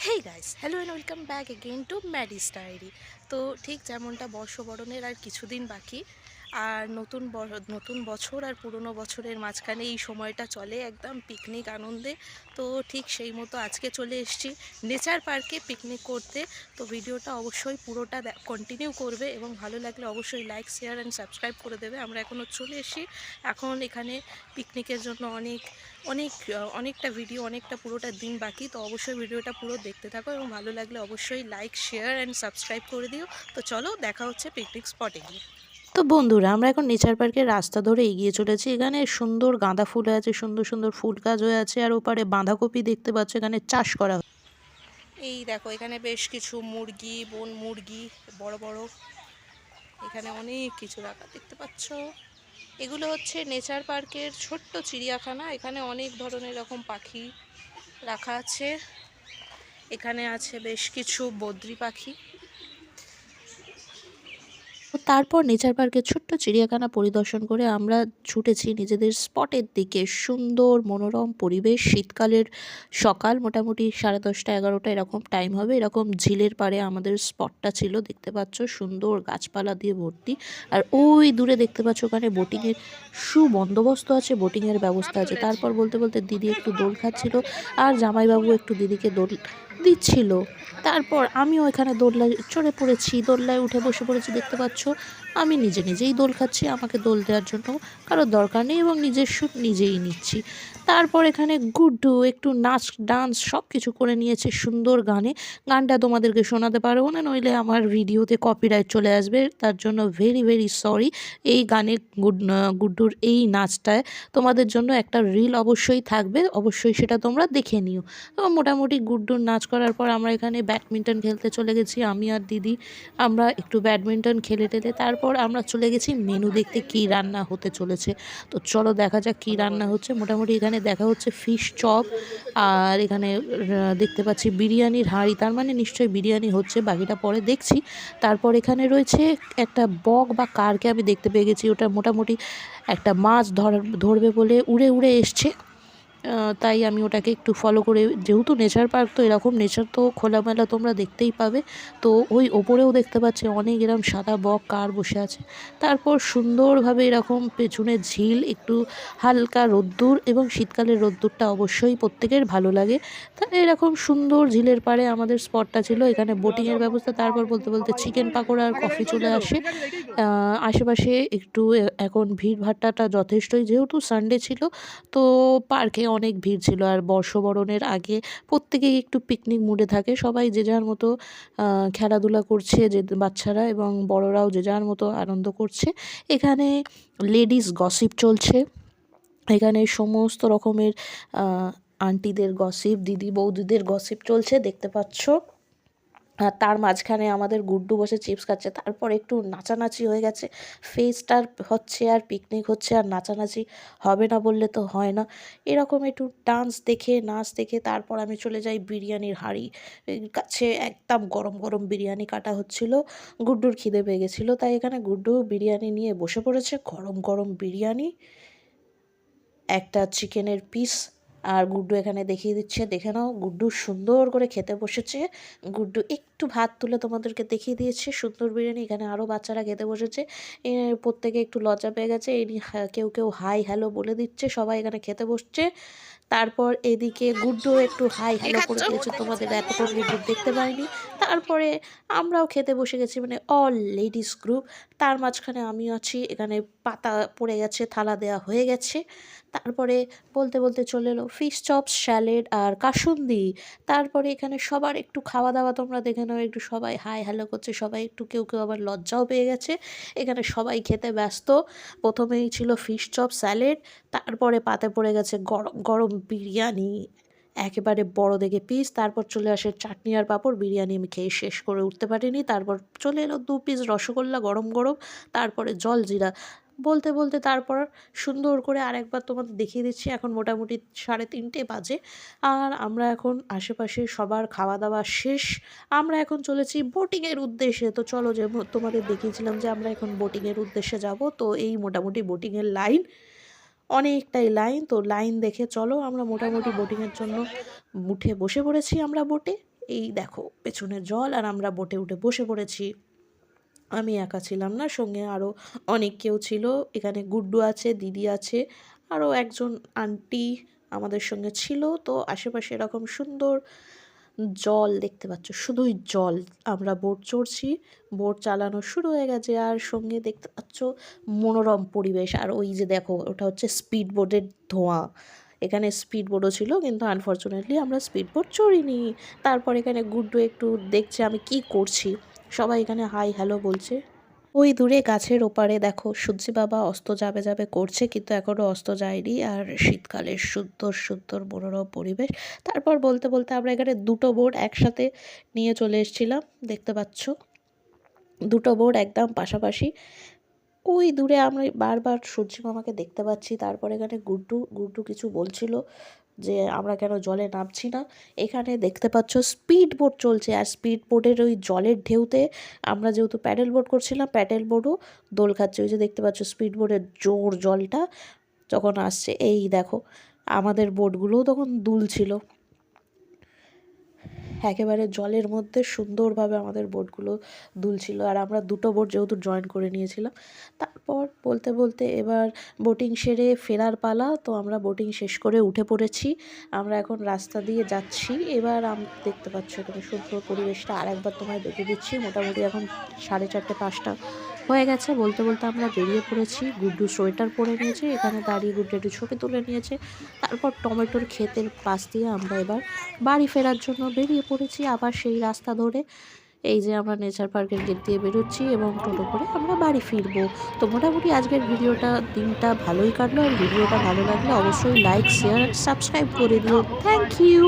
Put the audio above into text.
Hey guys, hello and welcome back again to Maddy's diary. তো ঠিক যেমনটা বর্ষবরণের আর কিছুদিন বাকি, আর নতুন বছর আর পুরনো বছরের মাঝখানে এই সময়টা চলে একদম পিকনিক আনন্দে। তো ঠিক সেই মতো আজকে চলে এসেছি নেচার পার্কে পিকনিক করতে। তো ভিডিওটা অবশ্যই পুরোটা কন্টিনিউ করবে এবং ভালো লাগলে অবশ্যই লাইক, শেয়ার অ্যান্ড সাবস্ক্রাইব করে দেবে। আমরা এখনও চলে এসেছি। এখন এখানে পিকনিকের জন্য অনেকটা ভিডিও, অনেকটা পুরোটা দিন বাকি। তো অবশ্যই ভিডিওটা পুরো দেখতে থাকো এবং ভালো লাগলে অবশ্যই লাইক, শেয়ার অ্যান্ড সাবস্ক্রাইব করে দিও। তো চলো, দেখা হচ্ছে পিকনিক স্পটে গিয়ে। তো বন্ধুরা, আমরা এখন নেচার পার্কের রাস্তা ধরে এগিয়ে চলেছি। এখানে সুন্দর গাঁদা ফুল আছে, সুন্দর সুন্দর ফুল গাছ হয়ে আছে, আর ওপারে বাঁধাকপি দেখতে পাচ্ছ এখানে চাষ করা হয়। এই দেখো, এখানে বেশ কিছু মুরগি, বন মুরগি, বড় বড়, এখানে অনেক কিছু রাখা দেখতে পাচ্ছ। এগুলো হচ্ছে নেচার পার্কের ছোট্ট চিড়িয়াখানা। এখানে অনেক ধরনের এরকম পাখি রাখা আছে। এখানে আছে বেশ কিছু বদ্রি পাখি। তারপর নেচার পার্কের ছোট্ট চিড়িয়াখানা পরিদর্শন করে আমরা ছুটেছি নিজেদের স্পটের দিকে। সুন্দর মনোরম পরিবেশ, শীতকালের সকাল, মোটামুটি 10:30 11টা এরকম টাইম হবে। এরকম ঝিলের পাড়ে আমাদের স্পটটা ছিল, দেখতে পাচ্ছ সুন্দর গাছপালা দিয়ে ভর্তি। আর ওই দূরে দেখতে পাচ্ছ ওখানে বোটিংয়ের সুবন্দোবস্ত আছে, বোটিংয়ের ব্যবস্থা আছে। তারপর বলতে বলতে দিদি একটু দোল খাচ্ছিল আর জামাইবাবু একটু দিদিকে দোল দিচ্ছিল। তারপর আমিও এখানে দোলনায় চড়ে পড়েছি, দোলনায় উঠে বসে পড়েছি। দেখতে পাচ্ছ আমি নিজেই দোল খাচ্ছি, আমাকে দোল দেওয়ার জন্য কারোর দরকার নেই এবং নিজের সুখ নিজেই নিচ্ছি। তারপর এখানে গুড্ডু একটু নাচ ডান্স সব কিছু করে নিয়েছে সুন্দর গানে। গানটা তোমাদেরকে শোনাতে পারবো না, নইলে আমার ভিডিওতে কপিরাইট চলে আসবে, তার জন্য ভেরি ভেরি সরি। এই গানে গুড্ডুর এই নাচটায় তোমাদের জন্য একটা রিল অবশ্যই থাকবে, অবশ্যই সেটা তোমরা দেখে নিও। তো মোটামুটি গুড্ডুর নাচ করার পর আমরা এখানে ব্যাডমিন্টন খেলতে চলে গেছি, আমি আর দিদি। আমরা একটু ব্যাডমিন্টন খেলে টেলে তারপর আমরা চলে গেছি মেনু দেখতে, কী রান্না হতে চলেছে। তো চলো দেখা যাক কী রান্না হচ্ছে। মোটামুটি এখানে দেখা হচ্ছে ফিশ চপ, আর এখানে দেখতে পাচ্ছি বিরিয়ানির হাঁড়ি, তার মানে নিশ্চয়ই বিরিয়ানি হচ্ছে, বাকিটা পরে দেখছি। তারপর এখানে রয়েছে একটা বক বা কারকে আমি দেখতে পেয়ে গেছি, ওটা মোটামুটি একটা মাছ ধরবে বলে উড়ে উড়ে এসছে। তাই আমি ওটাকে একটু ফলো করে, যেহেতু নেচার পার্ক তো এরকম নেচার তো খোলামেলা তোমরা দেখতেই পাবে। তো ওই ওপরেও দেখতে পাচ্ছি অনেক এরকম সাদা বক কার বসে আছে। তারপর সুন্দরভাবে এরকম পেছনে ঝিল, একটু হালকা রোদ্দুর, এবং শীতকালের রোদ্দুরটা অবশ্যই প্রত্যেকের ভালো লাগে। তাই এরকম সুন্দর ঝিলের পাড়ে আমাদের স্পটটা ছিল। এখানে বোটিংয়ের ব্যবস্থা। তারপর বলতে বলতে চিকেন পাকোড়া আর কফি চলে আসে। আশেপাশে একটু এখন ভিড়ভাট্টাটা যথেষ্টই, যেহেতু সানডে ছিল তো পার্কে অনেক ভিড় ছিল। আর বর্ষবরণের আগে প্রত্যেকেই একটু পিকনিক মুডে থাকে, সবাই যে যার মতো খেলাধুলা করছে, যে বাচ্চারা এবং বড়রাও যে যার মতো আনন্দ করছে। এখানে লেডিস গসিপ চলছে, এখানে সমস্ত রকমের আন্টিদের গসিপ, দিদি বৌদিদের গসিপ চলছে, দেখতে পাচ্ছ। আর তার মাঝখানে আমাদের গুড্ডু বসে চিপস খাচ্ছে। তারপর একটু নাচানাচি হয়ে গেছে, ফেস্টার হচ্ছে আর পিকনিক হচ্ছে, আর নাচানাচি হবে না বললে তো হয় না। এরকম একটু ডান্স দেখে, নাচ দেখে তারপর আমি চলে যাই বিরিয়ানির হাঁড়ি কাছে। একদম গরম গরম বিরিয়ানি কাটা হচ্ছিল, গুড্ডুর খিদে পেয়ে গেছিলো, তাই এখানে গুড্ডু বিরিয়ানি নিয়ে বসে পড়েছে। গরম গরম বিরিয়ানি, একটা চিকেনের পিস, আর গুড্ডু এখানে দেখিয়ে দিচ্ছে, দেখে নাও। গুড্ডু সুন্দর করে খেতে বসেছে। গুড্ডু একটু ভাত তুলে তোমাদেরকে দেখিয়ে দিয়েছে সুন্দর বিরিয়ানি। এখানে আরও বাচ্চারা খেতে বসেছে, প্রত্যেকে একটু লজ্জা পেয়ে গেছে। কেউ কেউ হাই হ্যালো বলে দিচ্ছে, সবাই এখানে খেতে বসছে। তারপর এদিকে গুড্ডু একটু হাই হ্যালো করে দিয়েছে, তোমাদের এতক্ষণ গুড্ডু দেখতে পাইনি। তারপরে আমরাও খেতে বসে গেছি, মানে অল লেডিস গ্রুপ। তার মাঝখানে আমি আছি, এখানে পাতা পড়ে গেছে, থালা দেওয়া হয়ে গেছে। তারপরে বলতে বলতে চলে এলো ফিশ চপস, স্যালাড আর কাসুন্দি। তারপরে এখানে সবার একটু খাওয়া দাওয়া তোমরা দেখে নাও, একটু সবাই হাই হ্যালো করছে, সবাই একটু, কেউ কেউ আবার লজ্জাও পেয়ে গেছে। এখানে সবাই খেতে ব্যস্ত। প্রথমেই ছিল ফিশ চপ, স্যালাড, তারপরে পাতে পড়ে গেছে গরম গরম বিরিয়ানি, একেবারে বড় দেখে পিস। তারপর চলে আসে চাটনি আর পাঁপড়। বিরিয়ানি আমি খেয়ে শেষ করে উঠতে পারিনি। তারপর চলে এলো 2 পিস রসগোল্লা গরম গরম, তারপরে জলজিরা। বলতে বলতে তারপর সুন্দর করে আরেকবার তোমাদের দেখিয়ে দিচ্ছি। এখন মোটামুটি 3:30 বাজে, আর আমরা এখন আশেপাশে সবার খাওয়া দাওয়া শেষ। আমরা এখন চলেছি বোটিংয়ের উদ্দেশ্যে। তো চলো, যে তোমাদের দেখিয়েছিলাম যে আমরা এখন বোটিংয়ের উদ্দেশ্যে যাব, তো এই মোটামুটি বোটিংয়ের লাইন, অনেকটাই লাইন। তো লাইন দেখে চলো, আমরা মোটামুটি বোটিংয়ের জন্য উঠে বসে পড়েছি আমরা বোটে। এই দেখো পেছনে জল, আর আমরা বোটে উঠে বসে পড়েছি। আমি একা ছিলাম না, সঙ্গে আরও অনেক কেউ ছিল। এখানে গুড্ডু আছে, দিদি আছে, আরও একজন আন্টি আমাদের সঙ্গে ছিল। তো আশেপাশে এরকম সুন্দর জল দেখতে পাচ্ছ, শুধুই জল। আমরা বোট চড়ছি, বোট চালানো শুরু হয়ে গেছে, আর সঙ্গে দেখতে পাচ্ছ মনোরম পরিবেশ। আর ওই যে দেখো, ওটা হচ্ছে স্পিড বোটের ধোঁয়া। এখানে স্পিড বোটও ছিল, কিন্তু আনফর্চুনেটলি আমরা স্পিড বোট চড়িনি। তারপর এখানে গুড্ডু একটু দেখছে আমি কি করছি, সবাই এখানে হাই হ্যালো বলছে। ওই দূরে গাছের ওপারে দেখো সূর্যি বাবা অস্ত যাবে যাবে করছে, কিন্তু এখনও অস্ত যায়নি। আর শীতকালের সুন্দর সুন্দর মনোরম পরিবেশ। তারপর বলতে বলতে আমরা এখানে দুটো বোট একসাথে নিয়ে চলে এসেছিলাম, দেখতে পাচ্ছ দুটো বোট একদম পাশাপাশি। ওই দূরে আমরা বারবার সূর্যি মামাকে দেখতে পাচ্ছি। তারপর এখানে গুড্ডু গুড্ডু কিছু বলছিল যে আমরা কেন জলে নামছি না। এখানে দেখতে পাচ্ছ স্পিড বোট চলছে, আর স্পিড বোটের ওই জলের ঢেউতে আমরা যেহেতু প্যাডেল বোট করছিলাম, প্যাডেল বোটও দোল খাচ্ছে। ওই যে দেখতে পাচ্ছ স্পিড বোটের জোর জলটা যখন আসছে, এই দেখো আমাদের বোটগুলোও তখন দুলছিল একেবারে জলের মধ্যে, সুন্দরভাবে আমাদের বোটগুলো দুলছিল। আর আমরা দুটো বোট যেহেতু জয়েন করে নিয়েছিলাম। তারপর বলতে বলতে এবার বোটিং সেরে ফেরার পালা। তো আমরা বোটিং শেষ করে উঠে পড়েছি, আমরা এখন রাস্তা দিয়ে যাচ্ছি। এবার দেখতে পাচ্ছ এখানে সুন্দর পরিবেশটা আর একবার তোমায় দেখে দিচ্ছি। মোটামুটি এখন 4:30-5টা হয়ে গেছে। বলতে বলতে আমরা বেরিয়ে পড়েছি। গুড্ডু সোয়েটার পরে নিয়েছে, এখানে দাঁড়িয়ে গুড্ডু একটু ছবি তুলে নিয়েছে। তারপর টমেটোর ক্ষেতের পাশ দিয়ে আমরা এবার বাড়ি ফেরার জন্য বেরিয়ে পড়েছি, আবার সেই রাস্তা ধরে। এই যে আমরা নেচার পার্কের গেট দিয়ে বেরোচ্ছি এবং টোটো করে আমরা বাড়ি ফিরবো। তো মোটামুটি আজকের দিনটা ভালোই কাটলো। আর ভিডিওটা ভালো লাগলে অবশ্যই লাইক, শেয়ার, সাবস্ক্রাইব করে দিও। Thank you.